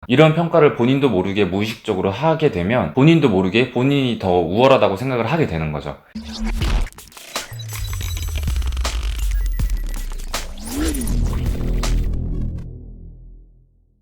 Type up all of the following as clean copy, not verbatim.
이런 평가를 본인도 모르게 무의식적으로 하게 되면 본인도 모르게 본인이 더 우월하다고 생각을 하게 되는 거죠.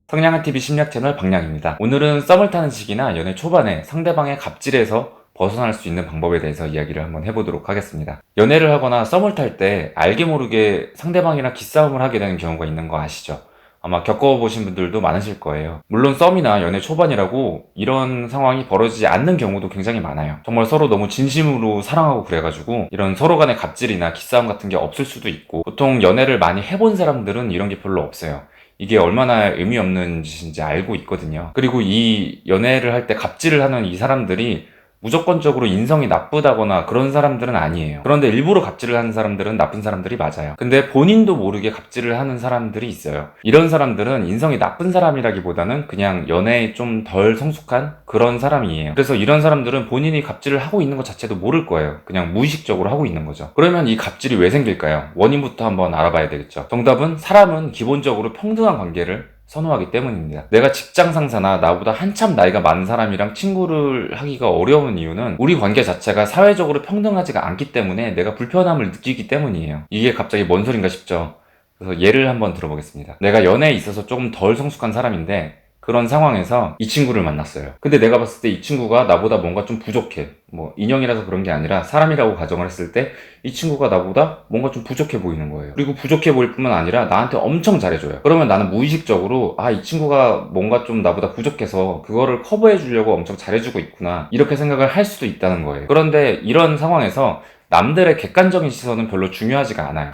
성량한TV 심리학 채널 박량입니다. 오늘은 썸을 타는 시기나 연애 초반에 상대방의 갑질에서 벗어날 수 있는 방법에 대해서 이야기를 한번 해보도록 하겠습니다. 연애를 하거나 썸을 탈 때 알게 모르게 상대방이랑 기싸움을 하게 되는 경우가 있는 거 아시죠? 아마 겪어보신 분들도 많으실 거예요. 물론 썸이나 연애 초반이라고 이런 상황이 벌어지지 않는 경우도 굉장히 많아요. 정말 서로 너무 진심으로 사랑하고 그래가지고 이런 서로 간의 갑질이나 기싸움 같은 게 없을 수도 있고, 보통 연애를 많이 해본 사람들은 이런 게 별로 없어요. 이게 얼마나 의미 없는 짓인지 알고 있거든요. 그리고 이 연애를 할 때 갑질을 하는 이 사람들이 무조건적으로 인성이 나쁘다거나 그런 사람들은 아니에요. 그런데 일부러 갑질을 하는 사람들은 나쁜 사람들이 맞아요. 근데 본인도 모르게 갑질을 하는 사람들이 있어요. 이런 사람들은 인성이 나쁜 사람이라기보다는 그냥 연애에 좀 덜 성숙한 그런 사람이에요. 그래서 이런 사람들은 본인이 갑질을 하고 있는 것 자체도 모를 거예요. 그냥 무의식적으로 하고 있는 거죠. 그러면 이 갑질이 왜 생길까요? 원인부터 한번 알아봐야 되겠죠. 정답은 사람은 기본적으로 평등한 관계를 선호하기 때문입니다. 내가 직장 상사나 나보다 한참 나이가 많은 사람이랑 친구를 하기가 어려운 이유는 우리 관계 자체가 사회적으로 평등하지가 않기 때문에 내가 불편함을 느끼기 때문이에요. 이게 갑자기 뭔 소린가 싶죠? 그래서 예를 한번 들어보겠습니다. 내가 연애에 있어서 조금 덜 성숙한 사람인데 그런 상황에서 이 친구를 만났어요. 근데 내가 봤을 때 이 친구가 나보다 뭔가 좀 부족해. 뭐 인형이라서 그런 게 아니라 사람이라고 가정을 했을 때 이 친구가 나보다 뭔가 좀 부족해 보이는 거예요. 그리고 부족해 보일 뿐만 아니라 나한테 엄청 잘해줘요. 그러면 나는 무의식적으로 이 친구가 뭔가 좀 나보다 부족해서 그거를 커버해 주려고 엄청 잘해주고 있구나, 이렇게 생각을 할 수도 있다는 거예요. 그런데 이런 상황에서 남들의 객관적인 시선은 별로 중요하지가 않아요.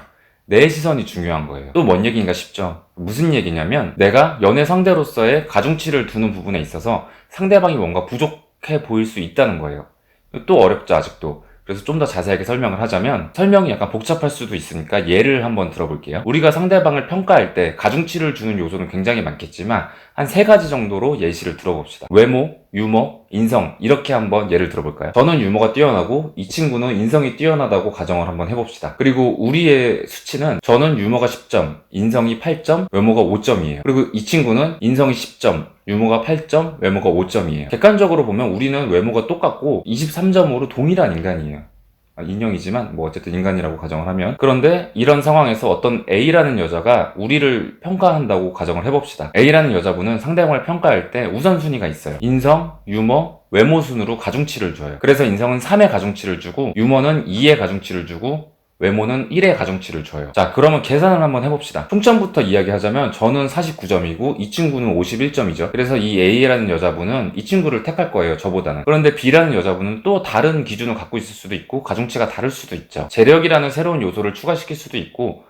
내 시선이 중요한 거예요. 또 뭔 얘기인가 싶죠? 무슨 얘기냐면, 내가 연애 상대로서의 가중치를 두는 부분에 있어서 상대방이 뭔가 부족해 보일 수 있다는 거예요. 또 어렵죠, 아직도. 그래서 좀 더 자세하게 설명을 하자면, 설명이 약간 복잡할 수도 있으니까 예를 한번 들어볼게요. 우리가 상대방을 평가할 때 가중치를 주는 요소는 굉장히 많겠지만 한 3가지 정도로 예시를 들어봅시다. 외모, 유머, 인성, 이렇게 한번 예를 들어볼까요? 저는 유머가 뛰어나고 이 친구는 인성이 뛰어나다고 가정을 한번 해봅시다. 그리고 우리의 수치는 저는 유머가 10점, 인성이 8점, 외모가 5점이에요. 그리고 이 친구는 인성이 10점, 유머가 8점, 외모가 5점이에요. 객관적으로 보면 우리는 외모가 똑같고 23점으로 동일한 인간이에요. 인형이지만 뭐 어쨌든 인간이라고 가정을 하면. 그런데 이런 상황에서 어떤 A라는 여자가 우리를 평가한다고 가정을 해봅시다. A라는 여자분은 상대방을 평가할 때 우선순위가 있어요. 인성, 유머, 외모 순으로 가중치를 줘요. 그래서 인성은 3의 가중치를 주고, 유머는 2의 가중치를 주고, 외모는 1의 가중치를 줘요. 자, 그러면 계산을 한번 해봅시다. 총점부터 이야기하자면 저는 49점이고 이 친구는 51점이죠. 그래서 이 A라는 여자분은 이 친구를 택할 거예요, 저보다는. 그런데 B라는 여자분은 또 다른 기준을 갖고 있을 수도 있고 가중치가 다를 수도 있죠. 재력이라는 새로운 요소를 추가시킬 수도 있고,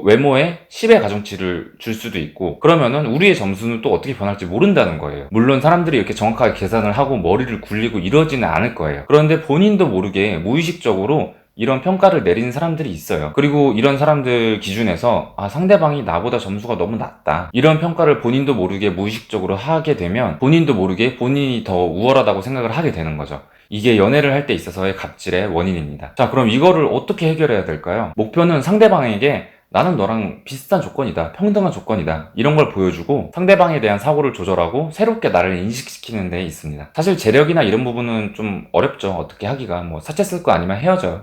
외모에 10의 가중치를 줄 수도 있고, 그러면은 우리의 점수는 또 어떻게 변할지 모른다는 거예요. 물론 사람들이 이렇게 정확하게 계산을 하고 머리를 굴리고 이러지는 않을 거예요. 그런데 본인도 모르게 무의식적으로 이런 평가를 내리는 사람들이 있어요. 그리고 이런 사람들 기준에서 상대방이 나보다 점수가 너무 낮다, 이런 평가를 본인도 모르게 무의식적으로 하게 되면 본인도 모르게 본인이 더 우월하다고 생각을 하게 되는 거죠. 이게 연애를 할 때 있어서의 갑질의 원인입니다. 자, 그럼 이거를 어떻게 해결해야 될까요? 목표는 상대방에게 나는 너랑 비슷한 조건이다, 평등한 조건이다, 이런 걸 보여주고 상대방에 대한 사고를 조절하고 새롭게 나를 인식시키는 데 있습니다. 사실 재력이나 이런 부분은 좀 어렵죠. 어떻게 하기가. 사채 쓸 거 아니면 헤어져.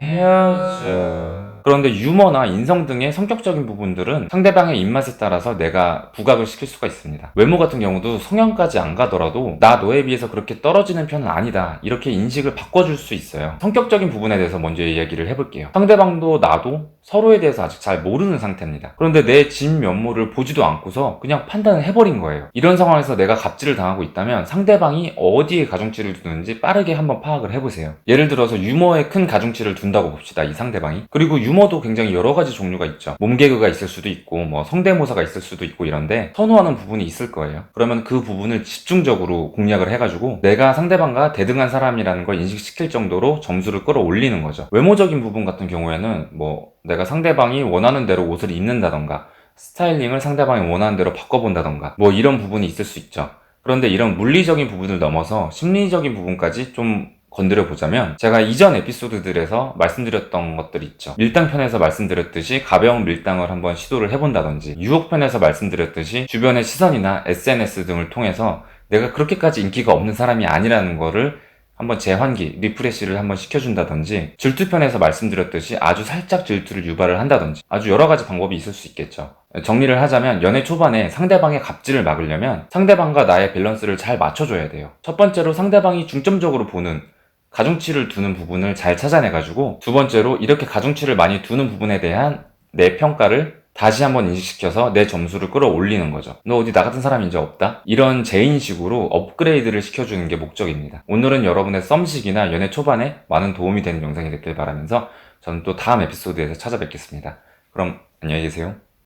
그런데 유머나 인성 등의 성격적인 부분들은 상대방의 입맛에 따라서 내가 부각을 시킬 수가 있습니다. 외모 같은 경우도 성형까지 안 가더라도 나 너에 비해서 그렇게 떨어지는 편은 아니다, 이렇게 인식을 바꿔줄 수 있어요. 성격적인 부분에 대해서 먼저 이야기를 해볼게요. 상대방도 나도 서로에 대해서 아직 잘 모르는 상태입니다. 그런데 내 진면모를 보지도 않고서 그냥 판단을 해버린 거예요. 이런 상황에서 내가 갑질을 당하고 있다면 상대방이 어디에 가중치를 두는지 빠르게 한번 파악을 해보세요. 예를 들어서 유머에 큰 가중치를 둔다고 봅시다, 이 상대방이. 그리고 유머도 굉장히 여러 가지 종류가 있죠. 몸개그가 있을 수도 있고 성대모사가 있을 수도 있고, 이런데 선호하는 부분이 있을 거예요. 그러면 그 부분을 집중적으로 공략을 해가지고 내가 상대방과 대등한 사람이라는 걸 인식시킬 정도로 점수를 끌어올리는 거죠. 외모적인 부분 같은 경우에는 내가 상대방이 원하는 대로 옷을 입는다던가 스타일링을 상대방이 원하는 대로 바꿔본다던가 이런 부분이 있을 수 있죠. 그런데 이런 물리적인 부분을 넘어서 심리적인 부분까지 좀 건드려 보자면, 제가 이전 에피소드들에서 말씀드렸던 것들이 있죠. 밀당편에서 말씀드렸듯이 가벼운 밀당을 한번 시도를 해본다든지, 유혹편에서 말씀드렸듯이 주변의 시선이나 SNS 등을 통해서 내가 그렇게까지 인기가 없는 사람이 아니라는 거를 한번 재환기, 리프레시를 한번 시켜준다든지, 질투편에서 말씀드렸듯이 아주 살짝 질투를 유발을 한다든지, 아주 여러 가지 방법이 있을 수 있겠죠. 정리를 하자면, 연애 초반에 상대방의 갑질을 막으려면 상대방과 나의 밸런스를 잘 맞춰줘야 돼요. 첫 번째로 상대방이 중점적으로 보는, 가중치를 두는 부분을 잘 찾아내가지고, 두 번째로 이렇게 가중치를 많이 두는 부분에 대한 내 평가를 다시 한번 인식시켜서 내 점수를 끌어올리는 거죠. 너 어디 나 같은 사람이 이제 없다? 이런 재인식으로 업그레이드를 시켜주는 게 목적입니다. 오늘은 여러분의 썸식이나 연애 초반에 많은 도움이 되는 영상이 됐길 바라면서 저는 또 다음 에피소드에서 찾아뵙겠습니다. 그럼 안녕히 계세요.